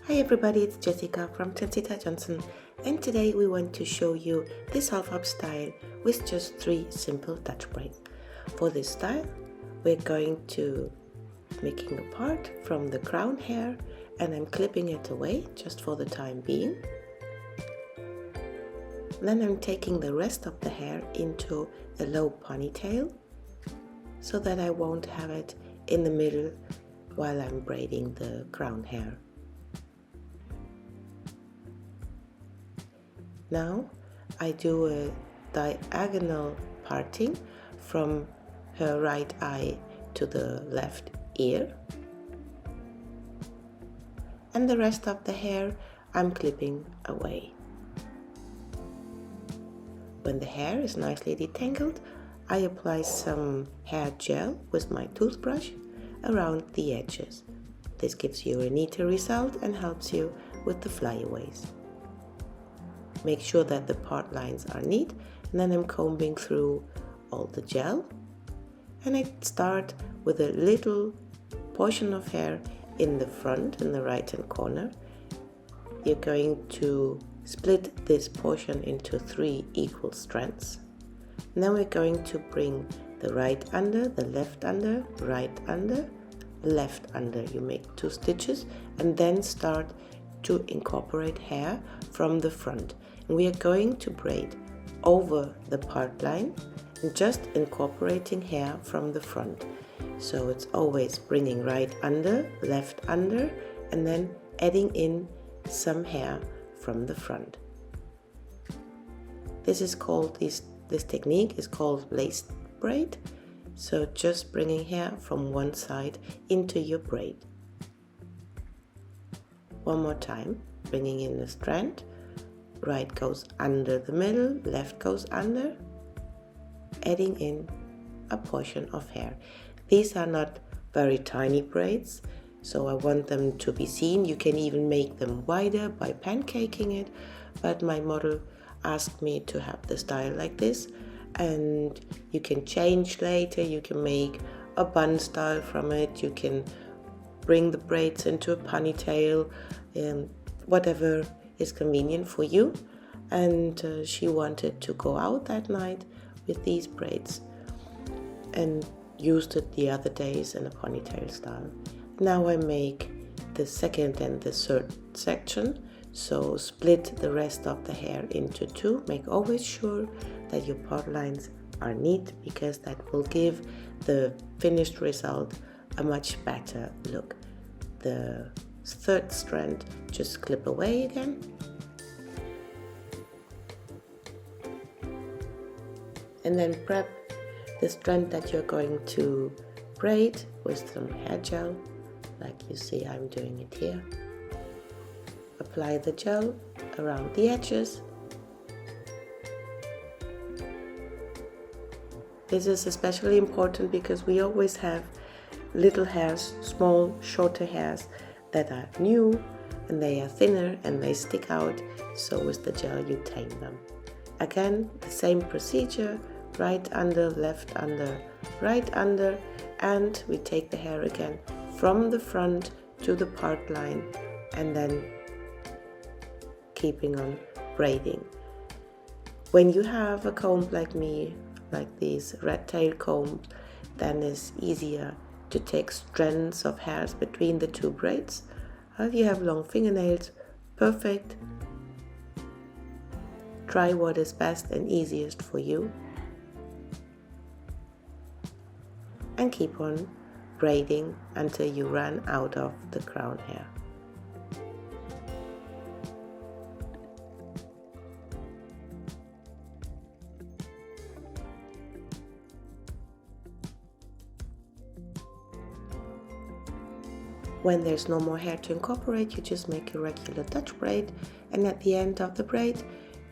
Hi everybody, it's Jessica from Tensita Johnson, and today we want to show you this half-up style with just 3 simple Dutch braids. For this style, we're going to making a part from the crown hair, and I'm clipping it away just for the time being. Then I'm taking the rest of the hair into a low ponytail so that I won't have it in the middle while I'm braiding the crown hair. Now I do a diagonal parting from her right eye to the left ear, and the rest of the hair I'm clipping away. When the hair is nicely detangled, I apply some hair gel with my toothbrush around the edges. This gives you a neater result and helps you with the flyaways. Make sure that the part lines are neat, and then I'm combing through all the gel. And I start with a little portion of hair in the front, in the right hand corner. You're going to split this portion into 3 equal strands. And then we're going to bring the right under, the left under, right under, left under. You make 2 stitches and then start to incorporate hair from the front. And we are going to braid over the part line and just incorporating hair from the front. So it's always bringing right under, left under, and then adding in some hair from the front. This technique is called lace braid. So just bringing hair from one side into your braid. One more time, bringing in a strand. Right goes under the middle, left goes under, adding in a portion of hair. These are not very tiny braids, so I want them to be seen. You can even make them wider by pancaking it, but my model asked me to have the style like this, and you can change later. You can make a bun style from it, you can bring the braids into a ponytail, whatever is convenient for you. And she wanted to go out that night with these braids and used it the other days in a ponytail style. Now I make the second and the third section, so split the rest of the hair into 2. Make always sure that your part lines are neat, because that will give the finished result a much better look. The third strand just clip away again, and then prep the strand that you're going to braid with some hair gel, like you see I'm doing it here. Apply the gel around the edges. This is especially important because we always have little hairs, small, shorter hairs that are new, and they are thinner and they stick out, so with the gel you tame them. Again, the same procedure, right under, left under, right under, and we take the hair again from the front to the part line, and then keeping on braiding. When you have a comb like me, like these red tail combs, then it's easier to take strands of hairs between the 2 braids. If you have long fingernails, perfect. Try what is best and easiest for you, and keep on braiding until you run out of the crown hair. When there's no more hair to incorporate, you just make a regular Dutch braid, and at the end of the braid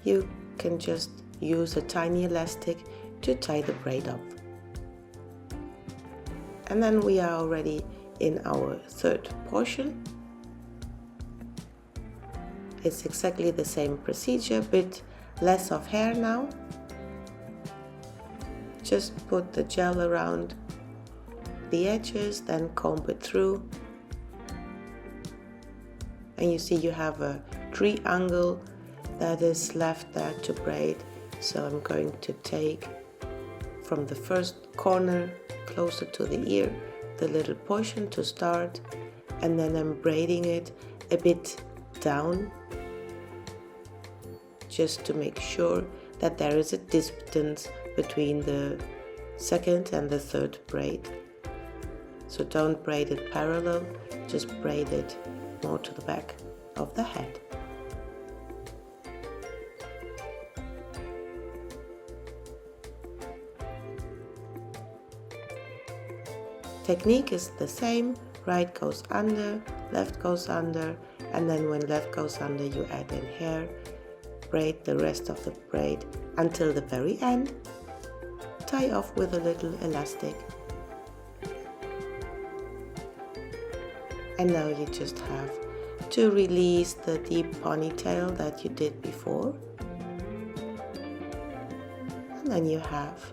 you can just use a tiny elastic to tie the braid up. And then we are already in our third portion. It's exactly the same procedure, but less of hair now. Just put the gel around the edges, then comb it through and you see you have a triangle that is left there to braid. So I'm going to take from the first corner closer to the ear the little portion to start, and then I'm braiding it a bit down just to make sure that there is a distance between the second and the third braid. So don't braid it parallel, just braid it more to the back of the head. Technique is the same, right goes under, left goes under, and then when left goes under you add in hair, braid the rest of the braid until the very end, tie off with a little elastic, and now you just have to release the deep ponytail that you did before, and then you have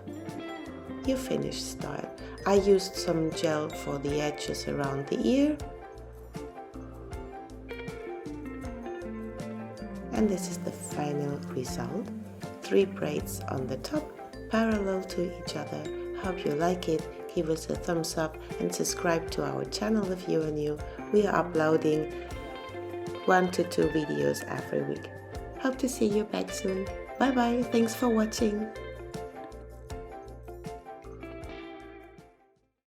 your finished style. I used some gel for the edges around the ear, and this is the final result. 3 braids on the top, parallel to each other. Hope you like it. Give us a thumbs up and subscribe to our channel if you are new. We are uploading 1 to 2 videos every week. Hope to see you back soon. Bye bye. Thanks for watching.